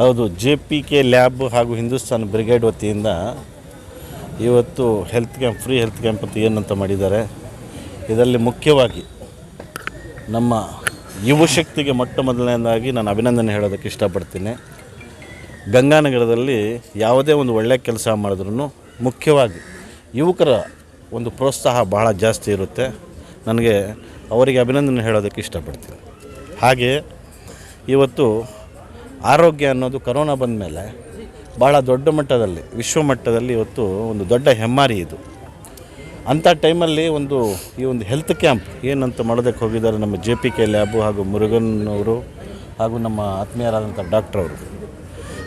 ಹೌದು, JPK lab ಹಾಗೂ Hindustan brigade ವತಿಯಿಂದ ಇವತ್ತು health camp, free health camp ಅಂತ ಏನಂತ ಮಾಡಿದ್ದಾರೆ. ಇದರಲ್ಲಿ ಮುಖ್ಯವಾಗಿ ನಮ್ಮ ಯುವ ಶಕ್ತಿಗೆ ಮೊಟ್ಟ ಮೊದಲನೇದಾಗಿ ನಾನು ಅಭಿನಂದನೆ ಹೇಳೋದಕ್ಕೆ ಇಷ್ಟಪಡ್ತೀನಿ. ಗಂಗಾನಗರದಲ್ಲಿ ಯಾವುದೇ ಒಂದು ಒಳ್ಳೆಯ ಕೆಲಸ ಮಾಡಿದ್ರೂ ಮುಖ್ಯವಾಗಿ ಯುವಕರ ಒಂದು ಪ್ರೋತ್ಸಾಹ ಬಹಳ ಜಾಸ್ತಿ ಇರುತ್ತೆ. ನನಗೆ ಅವರಿಗೆ ಅಭಿನಂದನೆ ಹೇಳೋದಕ್ಕೆ ಇಷ್ಟಪಡ್ತೀನಿ. ಹಾಗೆ ಇವತ್ತು ಆರೋಗ್ಯ ಅನ್ನೋದು ಕರೋನಾ ಬಂದ ಮೇಲೆ ಭಾಳ ದೊಡ್ಡ ಮಟ್ಟದಲ್ಲಿ, ವಿಶ್ವ ಮಟ್ಟದಲ್ಲಿ ಇವತ್ತು ಒಂದು ದೊಡ್ಡ ಹೆಮ್ಮಾರಿ ಇದು. ಅಂಥ ಟೈಮಲ್ಲಿ ಈ ಒಂದು ಹೆಲ್ತ್ ಕ್ಯಾಂಪ್ ಏನಂತ ಮಾಡೋದಕ್ಕೆ ಹೋಗಿದ್ದಾರೆ ನಮ್ಮ JPK ಲ್ಯಾಬು ಹಾಗೂ ಮುರುಗನ್ ಅವರು ಹಾಗೂ ನಮ್ಮ ಆತ್ಮೀಯರಾದಂಥ ಡಾಕ್ಟ್ರ್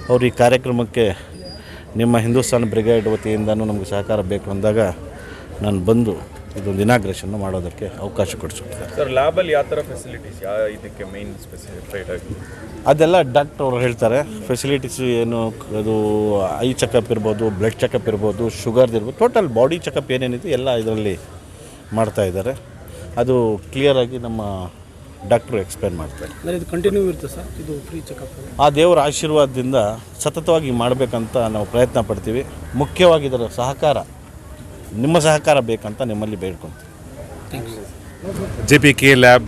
ಅವರು ಈ ಕಾರ್ಯಕ್ರಮಕ್ಕೆ ನಿಮ್ಮ ಹಿಂದೂಸ್ತಾನ್ ಬ್ರಿಗೇಡ್ ವತಿಯಿಂದನೂ ನಮಗೆ ಸಹಕಾರ ಬೇಕು ಅಂದಾಗ ನಾನು ಬಂದು ಇದೊಂದು ಇನಾಗ್ರೇಷನ್ನು ಮಾಡೋದಕ್ಕೆ ಅವಕಾಶ ಕೊಡಿಸ್ಬಿಡ್ತಾರೆ. ಸರ್, ಲ್ಯಾಬಲ್ಲಿ ಯಾವ ಥರ ಫೆಸಿಲಿಟೀಸ್, ಇದಕ್ಕೆ ಮೇನ್ ಸ್ಪೆಸಿಫೈಡ್ ಆಗಿ ಅದೆಲ್ಲ ಡಾಕ್ಟ್ರ್ ಅವರು ಹೇಳ್ತಾರೆ. ಫೆಸಿಲಿಟೀಸ್ ಏನು, ಅದು ಐ ಚೆಕಪ್ ಇರ್ಬೋದು, ಬ್ಲಡ್ ಚೆಕಪ್ ಇರ್ಬೋದು, ಶುಗರ್ದು ಇರ್ಬೋದು, ಟೋಟಲ್ ಬಾಡಿ ಚೆಕಪ್ ಏನೇನಿದೆ ಎಲ್ಲ ಇದರಲ್ಲಿ ಮಾಡ್ತಾಯಿದ್ದಾರೆ. ಅದು ಕ್ಲಿಯರಾಗಿ ನಮ್ಮ ಡಾಕ್ಟ್ರು ಎಕ್ಸ್ಪ್ಲೇನ್ ಮಾಡ್ತಾರೆ. ಇದು ಕಂಟಿನ್ಯೂ ಇರುತ್ತೆ ಸರ್, ಇದು ಫ್ರೀ ಚೆಕಪ್. ಆ ದೇವರ ಆಶೀರ್ವಾದದಿಂದ ಸತತವಾಗಿ ಮಾಡಬೇಕಂತ ನಾವು ಪ್ರಯತ್ನ ಪಡ್ತೀವಿ. ಮುಖ್ಯವಾಗಿ ಇದರ ಸಹಕಾರ, ನಿಮ್ಮ ಸಹಕಾರ ಬೇಕಂತ ನಿಮ್ಮಲ್ಲಿ ಬೇಡ್ಕೊತೀವಿ. JPK ಲ್ಯಾಬ್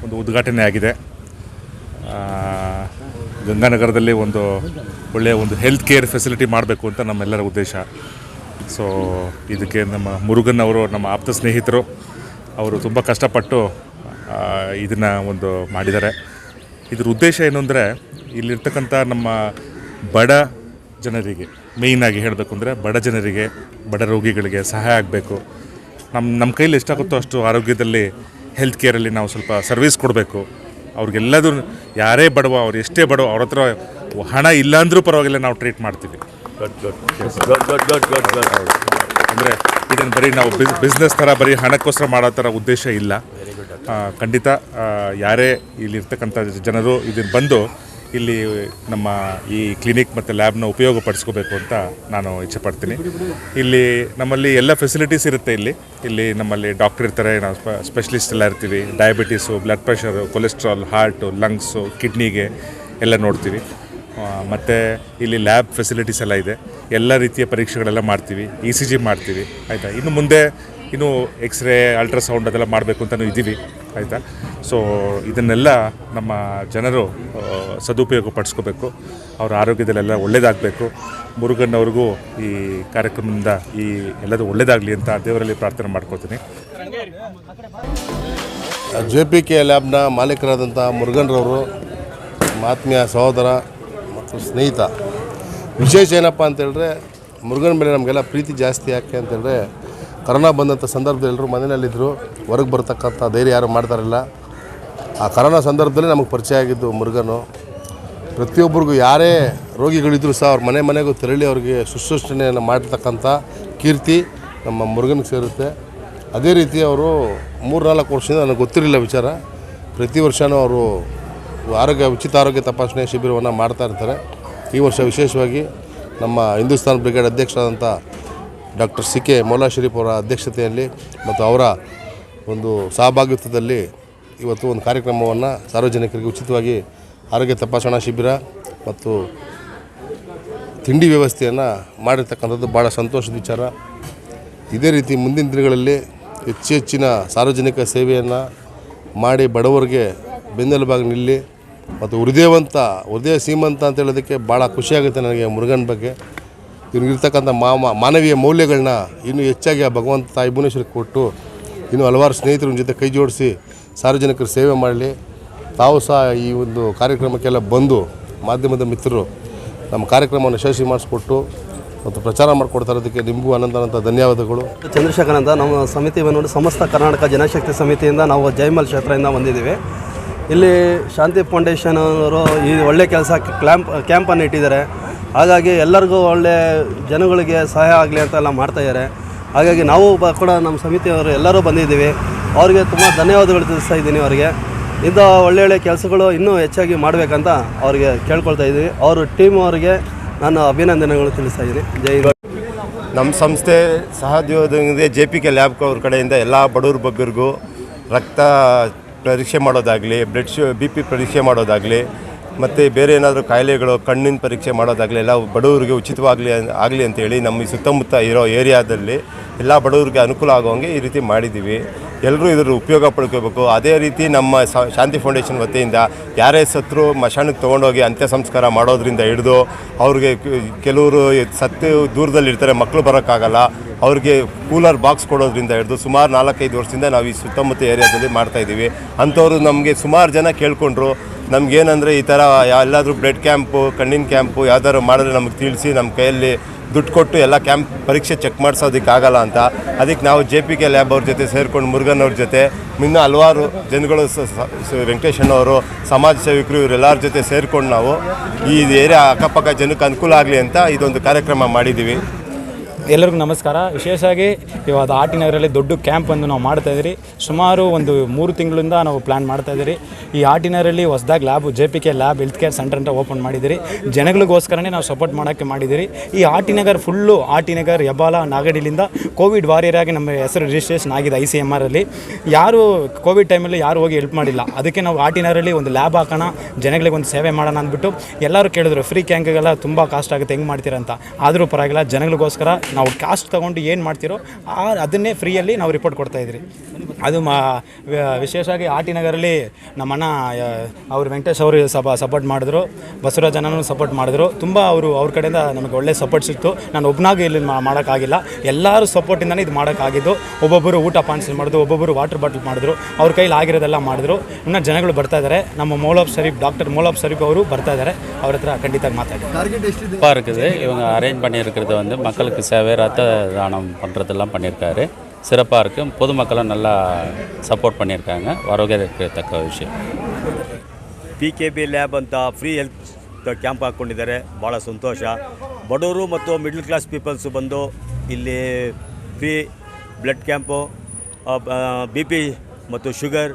ಒಂದು ಉದ್ಘಾಟನೆ ಆಗಿದೆ. ಗಂಗಾನಗರದಲ್ಲಿ ಒಂದು ಒಳ್ಳೆಯ ಒಂದು ಹೆಲ್ತ್ ಕೇರ್ ಫೆಸಿಲಿಟಿ ಮಾಡಬೇಕು ಅಂತ ನಮ್ಮೆಲ್ಲರ ಉದ್ದೇಶ. ಸೊ ಇದಕ್ಕೆ ನಮ್ಮ ಮುರುಗನ್ ಅವರು, ನಮ್ಮ ಆಪ್ತ ಸ್ನೇಹಿತರು, ಅವರು ತುಂಬ ಕಷ್ಟಪಟ್ಟು ಇದನ್ನು ಒಂದು ಮಾಡಿದ್ದಾರೆ. ಇದ್ರ ಉದ್ದೇಶ ಏನು ಅಂದರೆ, ಇಲ್ಲಿರ್ತಕ್ಕಂಥ ನಮ್ಮ ಬಡ ಜನರಿಗೆ, ಮೇಯ್ನಾಗಿ ಹೇಳಬೇಕು ಅಂದರೆ ಬಡ ಜನರಿಗೆ, ಬಡ ರೋಗಿಗಳಿಗೆ ಸಹಾಯ ಆಗಬೇಕು. ನಮ್ಮ ಕೈಲಿ ಎಷ್ಟಾಗುತ್ತೋ ಅಷ್ಟು ಆರೋಗ್ಯದಲ್ಲಿ, ಹೆಲ್ತ್ ಕೇರಲ್ಲಿ ನಾವು ಸ್ವಲ್ಪ ಸರ್ವಿಸ್ ಕೊಡಬೇಕು. ಅವ್ರಿಗೆಲ್ಲದೂ, ಯಾರೇ ಬಡವ, ಅವ್ರು ಎಷ್ಟೇ ಬಡವ, ಅವ್ರ ಹತ್ರ ಹಣ ಇಲ್ಲ ಅಂದರೂ ಪರವಾಗಿಲ್ಲ, ನಾವು ಟ್ರೀಟ್ ಮಾಡ್ತೀವಿ. ಅಂದರೆ ಇದನ್ನು ಬರೀ ನಾವು ಬಿಸ್ನೆಸ್ ಥರ, ಬರೀ ಹಣಕ್ಕೋಸ್ಕರ ಮಾಡೋ ಥರ ಉದ್ದೇಶ ಇಲ್ಲ. ಖಂಡಿತ ಯಾರೇ ಇಲ್ಲಿರ್ತಕ್ಕಂಥ ಜನರು ಇದನ್ನು ಬಂದು ಇಲ್ಲಿ ನಮ್ಮ ಈ ಕ್ಲಿನಿಕ್ ಮತ್ತು ಲ್ಯಾಬ್ನ ಉಪಯೋಗ ಪಡಿಸ್ಕೋಬೇಕು ಅಂತ ನಾನು ಇಚ್ಛೆಪಡ್ತೀನಿ. ಇಲ್ಲಿ ನಮ್ಮಲ್ಲಿ ಎಲ್ಲ ಫೆಸಿಲಿಟೀಸ್ ಇರುತ್ತೆ. ಇಲ್ಲಿ ನಮ್ಮಲ್ಲಿ ಡಾಕ್ಟರ್ ಇರ್ತಾರೆ, ನಾವು ಸ್ಪೆಷಲಿಸ್ಟ್ ಎಲ್ಲ ಇರ್ತೀವಿ. Diabetes, blood pressure, cholesterol, heart, lungs, ಕಿಡ್ನಿಗೆ ಎಲ್ಲ ನೋಡ್ತೀವಿ. ಮತ್ತು ಇಲ್ಲಿ ಲ್ಯಾಬ್ ಫೆಸಿಲಿಟೀಸ್ ಎಲ್ಲ ಇದೆ. ಎಲ್ಲ ರೀತಿಯ ಪರೀಕ್ಷೆಗಳೆಲ್ಲ ಮಾಡ್ತೀವಿ. ECG ಮಾಡ್ತೀವಿ, ಆಯಿತಾ. ಇನ್ನು ಮುಂದೆ ಎಕ್ಸ್ರೇ, ಅಲ್ಟ್ರಾಸೌಂಡ್ ಅದೆಲ್ಲ ಮಾಡಬೇಕು ಅಂತಲೂ ಇದ್ದೀವಿ, ಆಯಿತಾ. ಸೊ ಇದನ್ನೆಲ್ಲ ನಮ್ಮ ಜನರು ಸದುಪಯೋಗ ಪಡಿಸ್ಕೋಬೇಕು. ಅವರ ಆರೋಗ್ಯದಲ್ಲೆಲ್ಲ ಒಳ್ಳೆಯದಾಗಬೇಕು. ಮುರುಗನ್ ಅವ್ರಿಗೂ ಈ ಕಾರ್ಯಕ್ರಮದಿಂದ ಎಲ್ಲದೂ ಒಳ್ಳೆಯದಾಗಲಿ ಅಂತ ದೇವರಲ್ಲಿ ಪ್ರಾರ್ಥನೆ ಮಾಡ್ಕೊತೀನಿ. JPK ಲ್ಯಾಬ್ನ ಮಾಲೀಕರಾದಂಥ ಮುರುಗನ್ರವರು ಆತ್ಮೀಯ ಸಹೋದರ ಮತ್ತು ಸ್ನೇಹಿತ. ವಿಶೇಷ ಏನಪ್ಪ ಅಂತೇಳಿದ್ರೆ, ಮುರುಗನ್ ಮೇಲೆ ನಮಗೆಲ್ಲ ಪ್ರೀತಿ ಜಾಸ್ತಿ. ಯಾಕೆ ಅಂತೇಳಿದ್ರೆ, ಕರೋನಾ ಬಂದಂಥ ಸಂದರ್ಭದಲ್ಲಿ ಎಲ್ಲರೂ ಮನೆಯಲ್ಲಿದ್ದರು, ಹೊರಗೆ ಬರ್ತಕ್ಕಂಥ ಧೈರ್ಯ ಯಾರು ಮಾಡ್ತಾರಿಲ್ಲ. ಆ ಕರೋನಾ ಸಂದರ್ಭದಲ್ಲಿ ನಮಗೆ ಪರಿಚಯ ಆಗಿದ್ದು ಮುರುಗನು. ಪ್ರತಿಯೊಬ್ಬರಿಗೂ ಯಾರೇ ರೋಗಿಗಳಿದ್ದರೂ ಸಹ ಅವ್ರ ಮನೆಗೂ ತೆರಳಿ ಅವ್ರಿಗೆ ಶುಶ್ರೂಷಣೆಯನ್ನು ಮಾಡಿರ್ತಕ್ಕಂಥ ಕೀರ್ತಿ ನಮ್ಮ ಮುರುಗನ್ಗೆ ಸೇರುತ್ತೆ. ಅದೇ ರೀತಿ ಅವರು 3-4 ವರ್ಷದಿಂದ ನನಗೆ ಗೊತ್ತಿರಲಿಲ್ಲ ವಿಚಾರ. ಪ್ರತಿ ವರ್ಷವೂ ಅವರು ಉಚಿತ ಆರೋಗ್ಯ ತಪಾಸಣೆ ಶಿಬಿರವನ್ನು ಮಾಡ್ತಾ ಇರ್ತಾರೆ. ಈ ವರ್ಷ ವಿಶೇಷವಾಗಿ ನಮ್ಮ ಹಿಂದೂಸ್ತಾನ್ ಬ್ರಿಗೇಡ್ ಅಧ್ಯಕ್ಷರಾದಂಥ ಡಾಕ್ಟರ್ CK ಮೌಲಾ ಶರೀಫ್ ಅವರ ಅಧ್ಯಕ್ಷತೆಯಲ್ಲಿ ಮತ್ತು ಅವರ ಒಂದು ಸಹಭಾಗಿತ್ವದಲ್ಲಿ ಇವತ್ತು ಒಂದು ಕಾರ್ಯಕ್ರಮವನ್ನು ಸಾರ್ವಜನಿಕರಿಗೆ ಉಚಿತವಾಗಿ ಆರೋಗ್ಯ ತಪಾಸಣಾ ಶಿಬಿರ ಮತ್ತು ತಿಂಡಿ ವ್ಯವಸ್ಥೆಯನ್ನು ಮಾಡಿರ್ತಕ್ಕಂಥದ್ದು ಭಾಳ ಸಂತೋಷದ ವಿಚಾರ. ಇದೇ ರೀತಿ ಮುಂದಿನ ದಿನಗಳಲ್ಲಿ ಹೆಚ್ಚಿನ ಸಾರ್ವಜನಿಕ ಸೇವೆಯನ್ನು ಮಾಡಿ ಬಡವರಿಗೆ ಬೆನ್ನೆಲುಬಾಗಿ ನಿಲ್ಲಿ ಮತ್ತು ಹೃದಯ ಶ್ರೀಮಂತ ಅಂತ ಹೇಳೋದಕ್ಕೆ ಭಾಳ ಖುಷಿಯಾಗುತ್ತೆ ನನಗೆ ಮುರುಗನ್ ಬಗ್ಗೆ. ಇವ್ರಿಗಿರ್ತಕ್ಕಂಥ ಮಾನವೀಯ ಮೌಲ್ಯಗಳನ್ನ ಇನ್ನೂ ಹೆಚ್ಚಾಗಿ ಆ ಭಗವಂತ ತಾಯಿ ಭುವನೇಶ್ವರಿಗೆ ಕೊಟ್ಟು ಇನ್ನೂ ಹಲವಾರು ಸ್ನೇಹಿತರ ಜೊತೆ ಕೈ ಜೋಡಿಸಿ ಸಾರ್ವಜನಿಕರು ಸೇವೆ ಮಾಡಲಿ. ತಾವು ಸಹ ಈ ಒಂದು ಕಾರ್ಯಕ್ರಮಕ್ಕೆಲ್ಲ ಬಂದು ಮಾಧ್ಯಮದ ಮಿತ್ರರು ನಮ್ಮ ಕಾರ್ಯಕ್ರಮವನ್ನು ಯಶಸ್ವಿ ಮಾಡಿಸ್ಕೊಟ್ಟು ಮತ್ತು ಪ್ರಚಾರ ಮಾಡಿಕೊಡ್ತಾ ಇರೋದಕ್ಕೆ ನಿಮಗೂ ಅನಂತ ಧನ್ಯವಾದಗಳು. ಚಂದ್ರಶೇಖರ್ ಅಂತ ನಮ್ಮ ಸಮಿತಿ ಬಂದು ಸಮಸ್ತ ಕರ್ನಾಟಕ ಜನಶಕ್ತಿ ಸಮಿತಿಯಿಂದ ನಾವು ಜೈಮಲ್ ಕ್ಷೇತ್ರದಿಂದ ಬಂದಿದ್ದೀವಿ. ಇಲ್ಲಿ ಶಾಂತಿ ಫೌಂಡೇಶನ್ ಅವರು ಈ ಒಳ್ಳೆ ಕೆಲಸ ಕ್ಯಾಂಪನ್ನು ಇಟ್ಟಿದ್ದಾರೆ. ಹಾಗಾಗಿ ಎಲ್ಲರಿಗೂ ಒಳ್ಳೆ ಜನಗಳಿಗೆ ಸಹಾಯ ಆಗಲಿ ಅಂತೆಲ್ಲ ಮಾಡ್ತಾಯಿದ್ದಾರೆ. ಹಾಗಾಗಿ ನಾವು ಕೂಡ ನಮ್ಮ ಸಮಿತಿಯವರು ಎಲ್ಲರೂ ಬಂದಿದ್ದೀವಿ. ಅವರಿಗೆ ತುಂಬ ಧನ್ಯವಾದಗಳು ತಿಳಿಸ್ತಾ ಇದ್ದೀನಿ. ಅವರಿಗೆ ಇಂಥ ಒಳ್ಳೊಳ್ಳೆ ಕೆಲಸಗಳು ಇನ್ನೂ ಹೆಚ್ಚಾಗಿ ಮಾಡಬೇಕಂತ ಅವ್ರಿಗೆ ಕೇಳ್ಕೊಳ್ತಾ ಇದ್ದೀವಿ. ಅವರು ಟೀಮ್ ಅವರಿಗೆ ನಾನು ಅಭಿನಂದನೆಗಳು ತಿಳಿಸ್ತಾ ಇದ್ದೀನಿ. ಜೈ. ನಮ್ಮ ಸಂಸ್ಥೆ ಸಹೋದ್ಯೋಗದೊಂದಿಗೆ JPK ಲ್ಯಾಬ್ ಅವ್ರ ಕಡೆಯಿಂದ ಎಲ್ಲ ಬಡವ್ರ ಬಗ್ಗರಿಗೂ ರಕ್ತ ಪರೀಕ್ಷೆ ಮಾಡೋದಾಗಲಿ, BP ಪರೀಕ್ಷೆ ಮಾಡೋದಾಗಲಿ, ಮತ್ತು ಬೇರೆ ಏನಾದರೂ ಕಾಯಿಲೆಗಳು ಕಣ್ಣಿನ ಪರೀಕ್ಷೆ ಮಾಡೋದಾಗಲಿ ಎಲ್ಲ ಬಡವರಿಗೆ ಆಗಲಿ ಅಂತೇಳಿ ನಮ್ಮ ಈ ಸುತ್ತಮುತ್ತ ಇರೋ ಏರಿಯಾದಲ್ಲಿ ಎಲ್ಲ ಬಡವರಿಗೆ ಅನುಕೂಲ ಆಗೋಂಗೆ ಈ ರೀತಿ ಮಾಡಿದ್ದೀವಿ. ಎಲ್ಲರೂ ಇದರ ಉಪಯೋಗ ಪಡ್ಕೋಬೇಕು. ಅದೇ ರೀತಿ ನಮ್ಮ ಶಾಂತಿ ಫೌಂಡೇಶನ್ ವತಿಯಿಂದ ಯಾರೇ ಸತ್ರು ಮಶಾನಕ್ಕೆ ತೊಗೊಂಡೋಗಿ ಅಂತ್ಯ ಸಂಸ್ಕಾರ ಮಾಡೋದ್ರಿಂದ ಹಿಡಿದು ಅವ್ರಿಗೆ ಕೆಲವರು ಸತ್ತು ದೂರದಲ್ಲಿರ್ತಾರೆ, ಮಕ್ಕಳು ಬರೋಕ್ಕಾಗಲ್ಲ, ಅವ್ರಿಗೆ ಕೂಲರ್ ಬಾಕ್ಸ್ ಕೊಡೋದ್ರಿಂದ ಹಿಡಿದು ಸುಮಾರು 4-5 ವರ್ಷದಿಂದ ನಾವು ಈ ಸುತ್ತಮುತ್ತ ಏರಿಯಾದಲ್ಲಿ ಮಾಡ್ತಾಯಿದ್ದೀವಿ. ಅಂಥವ್ರು ನಮಗೆ ಸುಮಾರು ಜನ ಕೇಳ್ಕೊಂಡ್ರು, ನಮಗೇನಂದರೆ ಈ ಥರ ಎಲ್ಲಾದರೂ ಬ್ಲಡ್ ಕ್ಯಾಂಪು, ಕಣ್ಣಿನ ಕ್ಯಾಂಪು ಯಾವ್ದಾದ್ರು ಮಾಡಿದ್ರೆ ನಮಗೆ ತಿಳಿಸಿ, ನಮ್ಮ ಕೈಯಲ್ಲಿ ದುಡ್ಡು ಕೊಟ್ಟು ಎಲ್ಲ ಕ್ಯಾಂಪ್ ಪರೀಕ್ಷೆ ಚೆಕ್ ಮಾಡಿಸೋದಕ್ಕಾಗಲ್ಲ ಅಂತ. ಅದಕ್ಕೆ ನಾವು JPK ಲ್ಯಾಬ್ ಅವ್ರ ಜೊತೆ ಸೇರಿಕೊಂಡು ಮುರುಗನ್ ಅವ್ರ ಜೊತೆ ಇನ್ನೂ ಹಲವಾರು ಜನಗಳು ವೆಂಕಟೇಶಣ್ಣವರು, ಸಮಾಜ ಸೇವಕರು, ಇವರೆಲ್ಲರ ಜೊತೆ ಸೇರಿಕೊಂಡು ನಾವು ಈ ಏರಿಯಾ ಅಕ್ಕಪಕ್ಕ ಜನಕ್ಕೆ ಅನುಕೂಲ ಆಗಲಿ ಅಂತ ಇದೊಂದು ಕಾರ್ಯಕ್ರಮ ಮಾಡಿದ್ದೀವಿ. ಎಲ್ಲರಿಗೂ ನಮಸ್ಕಾರ. ವಿಶೇಷವಾಗಿ ಇವಾಗ ಆಟಿನಗರಲ್ಲಿ ದೊಡ್ಡ ಕ್ಯಾಂಪನ್ನು ನಾವು ಮಾಡ್ತಾಯಿದ್ದೀರಿ. ಸುಮಾರು ಒಂದು 3 ತಿಂಗಳಿಂದ ನಾವು ಪ್ಲ್ಯಾನ್ ಮಾಡ್ತಾಯಿದ್ದೀರಿ. ಈ ಆಟಿನಗರಲ್ಲಿ ಹೊಸದಾಗಿ lab JPK lab health care centre ಅಂತ ಓಪನ್ ಮಾಡಿದ್ದೀರಿ. ಜನಗಳಿಗೋಸ್ಕರನೇ ನಾವು ಸಪೋರ್ಟ್ ಮಾಡೋಕ್ಕೆ ಮಾಡಿದ್ದೀರಿ. ಈ ಆಟಿನಗರ್ ಫುಲ್ಲು ಆಟಿನಗರ್, ಹೆಬ್ಬಾಳ, ನಾಗಡಿಲಿಂದ ಕೋವಿಡ್ ವಾರಿಯರ್ ಆಗಿ ನಮ್ಮ ಹೆಸರು ರಿಜಿಸ್ಟ್ರೇಷನ್ ಆಗಿದೆ ICMR ಅಲ್ಲಿ. ಯಾರು ಕೋವಿಡ್ ಟೈಮಲ್ಲಿ ಯಾರು ಹೋಗಿ ಹೆಲ್ಪ್ ಮಾಡಿಲ್ಲ. ಅದಕ್ಕೆ ನಾವು ಆಟಿನಗರಲ್ಲಿ ಒಂದು ಲ್ಯಾಬ್ ಹಾಕೋಣ, ಜನಗಳಿಗೆ ಒಂದು ಸೇವೆ ಮಾಡೋಣ ಅಂದ್ಬಿಟ್ಟು ಎಲ್ಲರೂ ಕೇಳಿದ್ರು. ಫ್ರೀ ಕ್ಯಾಂಕ್ಗೆಲ್ಲ ತುಂಬ ಕಾಸ್ಟ್ ಆಗುತ್ತೆ, ಹೆಂಗೆ ಮಾಡ್ತೀರಾ ಅಂತ. ಆದರೂ ಪರವಾಗಿಲ್ಲ, ಜನಗಳಿಗೋಸ್ಕರ ನಾವು ಕಾಸ್ಟ್ ತೊಗೊಂಡು ಏನು ಮಾಡ್ತಿರೋ ಅದನ್ನೇ ಫ್ರೀಯಲ್ಲಿ ನಾವು ರಿಪೋರ್ಟ್ ಕೊಡ್ತಾಯಿದ್ರಿ. ಅದು ವಿಶೇಷವಾಗಿ ಆಟಿನಗರಲ್ಲಿ ನಮ್ಮಣ್ಣ ಅವರು ವೆಂಕಟೇಶ್ ಅವರು ಸಪೋರ್ಟ್ ಮಾಡಿದ್ರು, ಬಸವರಾಜನೂ ಸಪೋರ್ಟ್ ಮಾಡಿದ್ರು. ತುಂಬ ಅವ್ರ ಕಡೆಯಿಂದ ನಮಗೆ ಒಳ್ಳೆ ಸಪೋರ್ಟ್ ಸಿಕ್ತು. ನಾನು ಒಬ್ಬನಾಗಿ ಇಲ್ಲಿ ಮಾಡೋಕ್ಕಾಗಿಲ್ಲ, ಎಲ್ಲರೂ ಸಪೋರ್ಟಿಂದನೇ ಇದು ಮಾಡೋಕ್ಕಾಗಿದ್ದು. ಒಬ್ಬೊಬ್ಬರು ಊಟ ಪಾನ್ಸಲ್ ಮಾಡಿದ್ರು, ಒಬ್ಬೊಬ್ಬರು ವಾಟರ್ ಬಾಟಲ್ ಮಾಡಿದ್ರು, ಅವ್ರ ಕೈಲಿ ಆಗಿರೋದೆಲ್ಲ ಮಾಡಿದ್ರು. ಇನ್ನೂ ಜನಗಳು ಬರ್ತಾ ಇದ್ದಾರೆ. ನಮ್ಮ ಡಾಕ್ಟರ್ மௌலாப் ஷரீப் ಅವರು ಬರ್ತಾ ಇದ್ದಾರೆ. ಅವ್ರ ಹತ್ರ ಖಂಡಿತ ಮಾತಾಡಿ. இருக்குது. இவங்க அரேஞ்ச் பண்ணியிருக்கிறது வந்து மக்களுக்கு சேவை, ரத்த தானம் பண்ணுறதெல்லாம் பண்ணியிருக்காரு. சிறப்பாக இருக்குது. பொதுமக்களும் நல்லா ಸಪೋರ್ಟ್ பண்ணியிருக்காங்க. வரவேற்கத்தக்க விஷயம். PKB ಲ್ಯಾಬ್ ಅಂತ ಫ್ರೀ ಹೆಲ್ತ್ ಕ್ಯಾಂಪ್ ಹಾಕ್ಕೊಂಡಿದ್ದಾರೆ. ಭಾಳ ಸಂತೋಷ. ಬಡವರು ಮತ್ತು ಮಿಡ್ಲ್ ಕ್ಲಾಸ್ ಪೀಪಲ್ಸು ಬಂದು ಇಲ್ಲಿ ಫ್ರೀ ಬ್ಲಡ್ ಕ್ಯಾಂಪು, BP ಮತ್ತು ಶುಗರ್,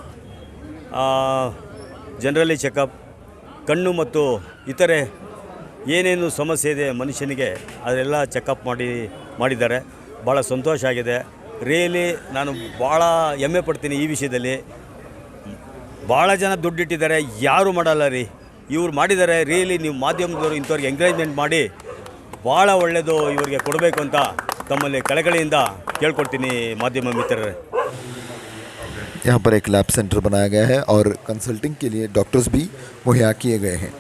ಜನರಲಿ ಚೆಕಪ್, ಕಣ್ಣು ಮತ್ತು ಇತರೆ ಏನೇನು ಸಮಸ್ಯೆ ಇದೆ ಮನುಷ್ಯನಿಗೆ ಅದೆಲ್ಲ ಚೆಕಪ್ ಮಾಡಿದ್ದಾರೆ. ಭಾಳ ಸಂತೋಷ ಆಗಿದೆ. ರಿಯಲಿ ನಾನು ಭಾಳ ಹೆಮ್ಮೆ ಪಡ್ತೀನಿ ಈ ವಿಷಯದಲ್ಲಿ. ಭಾಳ ಜನ ದುಡ್ಡಿಟ್ಟಿದ್ದಾರೆ, ಯಾರೂ ಮಾಡಲ್ಲ ರೀ, ಇವ್ರು ಮಾಡಿದ್ದಾರೆ. ರಿಯಲಿ ನೀವು ಮಾಧ್ಯಮದವರು ಇಂಥವ್ರಿಗೆ ಎಂಕರೇಜ್ಮೆಂಟ್ ಮಾಡಿ ಭಾಳ ಒಳ್ಳೆಯದು ಇವರಿಗೆ ಕೊಡಬೇಕು ಅಂತ ತಮ್ಮಲ್ಲಿ ಕಳಕಳಿಯಿಂದ ಕೇಳ್ಕೊಡ್ತೀನಿ ಮಾಧ್ಯಮ ಮಿತ್ರರೇ. यहाँ पर एक लैब सेंटर बनाया गया है और कंसल्टिंग के लिए डॉक्टर्स भी मुहैया किए गए हैं.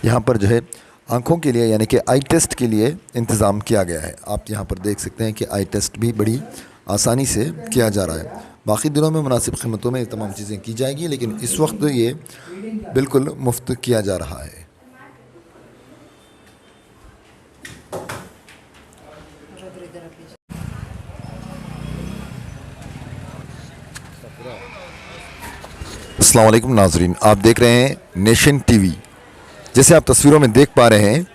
यहाँ पर जो है आँखों के लिए यानी कि आई टेस्ट के लिए इंतज़ाम किया गया है. आप यहाँ पर देख सकते हैं कि आई टेस्ट भी बड़ी आसानी से किया जा रहा है. बाकी दिनों में मुनासिब कीमतों में तमाम चीज़ें की जाएगी, लेकिन इस वक्त ये बिल्कुल मुफ्त किया जा रहा है. अस्सलाम वालेकुम नाजरीन, आप देख रहे हैं नेशन TV. जैसे आप तस्वीरों में देख पा रहे हैं,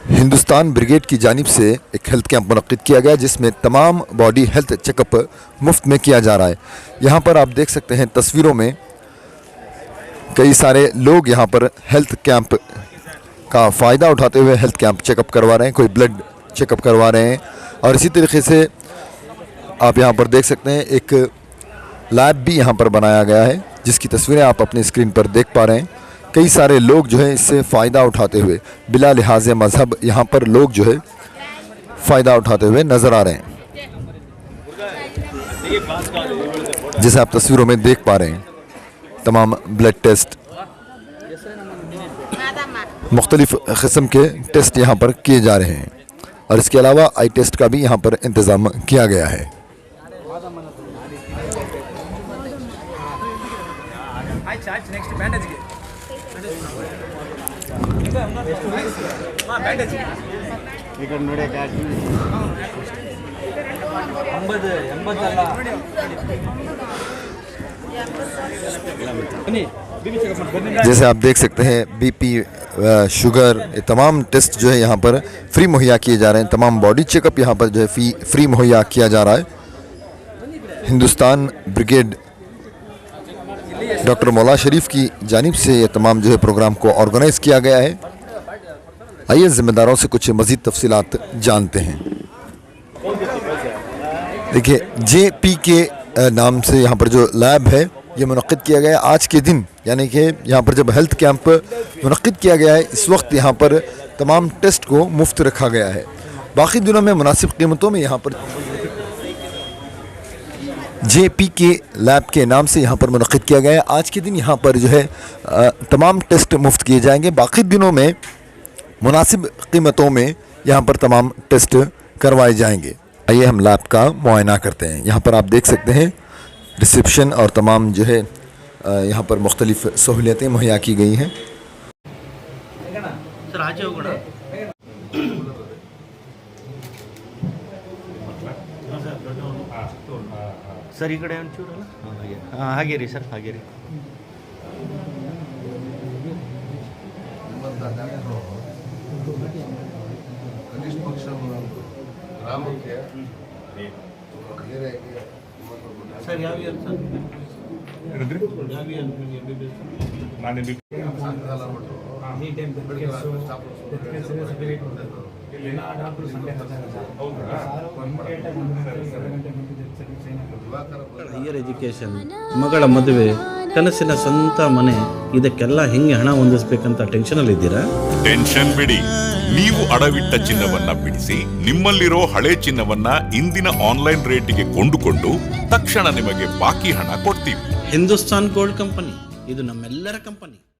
हिंदुस्तान ब्रिगेड की जानिब से एक हेल्थ कैंप मुनक्किद किया गया जिसमें तमाम बॉडी हेल्थ चेकअप मुफ्त में किया जा रहा है. यहाँ पर आप देख सकते हैं तस्वीरों में कई सारे लोग यहाँ पर हेल्थ कैंप का फ़ायदा उठाते हुए हेल्थ कैंप चेकअप करवा रहे हैं. कोई ब्लड चेकअप करवा रहे हैं और इसी तरीके से आप यहाँ पर देख सकते हैं एक लैब भी यहाँ पर बनाया गया है जिसकी तस्वीरें आप अपनी स्क्रीन पर देख पा रहे हैं. कई सारे लोग जो है इससे फ़ायदा उठाते हुए बिला लिहाज मज़हब यहाँ पर लोग जो है फ़ायदा उठाते हुए नज़र आ रहे हैं. जैसे आप तस्वीरों में देख पा रहे हैं तमाम ब्लड टेस्ट, मुख्तलिफ़ किस्म के टेस्ट यहाँ पर किए जा रहे हैं और इसके अलावा आई टेस्ट का भी यहाँ पर इंतज़ाम किया गया है. जैसे आप देख सकते हैं BP, शुगर, ये तमाम टेस्ट जो है यहाँ पर फ्री मुहैया किए जा रहे हैं. तमाम बॉडी चेकअप यहाँ पर जो है फ्री मुहैया किया जा रहा है. हिंदुस्तान ब्रिगेड डॉक्टर मौला शरीफ की जानिब से ये तमाम जो है प्रोग्राम को ऑर्गेनाइज़ किया गया है. आइए ज़िम्मेदारों से कुछ मज़ीद तफसीलात जानते हैं. देखिए JPK नाम से यहाँ पर जो लैब है ये मुनक़्क़िद किया गया है आज के दिन, यानी कि यहाँ पर जब हेल्थ कैंप मुनक़्क़िद किया गया है इस वक्त यहाँ पर तमाम टेस्ट को मुफ्त रखा गया है। बाकी दिनों में मुनासिब कीमतों में यहाँ पर JPK लैब के नाम से यहाँ पर मुनक़्क़िद किया गया है। आज के दिन यहाँ पर जो है तमाम टेस्ट मुफ्त किए जाएंगे। बाकी दिनों में मुनासिब कीमतों में यहाँ पर तमाम टेस्ट करवाए जाएंगे। आइए हम लैब का मुआयना करते हैं। यहाँ पर आप देख सकते हैं रिसेप्शन और तमाम जो है यहाँ पर मुख्तलिफ़ सहूलियतें मुहैया की गई हैं। ಸರ್ ಈ ಕಡೆ ಒಂಚೂರಲ್ಲ ಹಾಗೆ ರೀ ಸರ್ ಹಾಗೆ ರೀ. ಸರ್ ಯಾವ ಇಯರ್ ಸರ್? ಯಾವ ಇಯರ್ ನಾನು ಹೈಯರ್ ಎಜುಕೇಷನ್, ಮಗಳ ಮದುವೆ, ಕನಸಿನ ಸ್ವಂತ ಮನೆ, ಇದಕ್ಕೆಲ್ಲ ಹೆಂಗೆ ಹಣ ಹೊಂದಿಸ್ಬೇಕಂತ ಟೆನ್ಷನಲ್ಲಿದ್ದೀರಾ? ಟೆನ್ಷನ್ ಬಿಡಿ, ನೀವು ಅಡವಿಟ್ಟ ಚಿನ್ನವನ್ನ ಬಿಡಿಸಿ ನಿಮ್ಮಲ್ಲಿರೋ ಹಳೆ ಚಿನ್ನವನ್ನ ಇಂದಿನ ಆನ್ಲೈನ್ ರೇಟಿಗೆ ಕೊಂಡುಕೊಂಡು ತಕ್ಷಣ ನಿಮಗೆ ಬಾಕಿ ಹಣ ಕೊಡ್ತೀವಿ. ಹಿಂದೂಸ್ತಾನ್ ಗೋಲ್ಡ್ ಕಂಪನಿ, ಇದು ನಮ್ಮೆಲ್ಲರ ಕಂಪನಿ.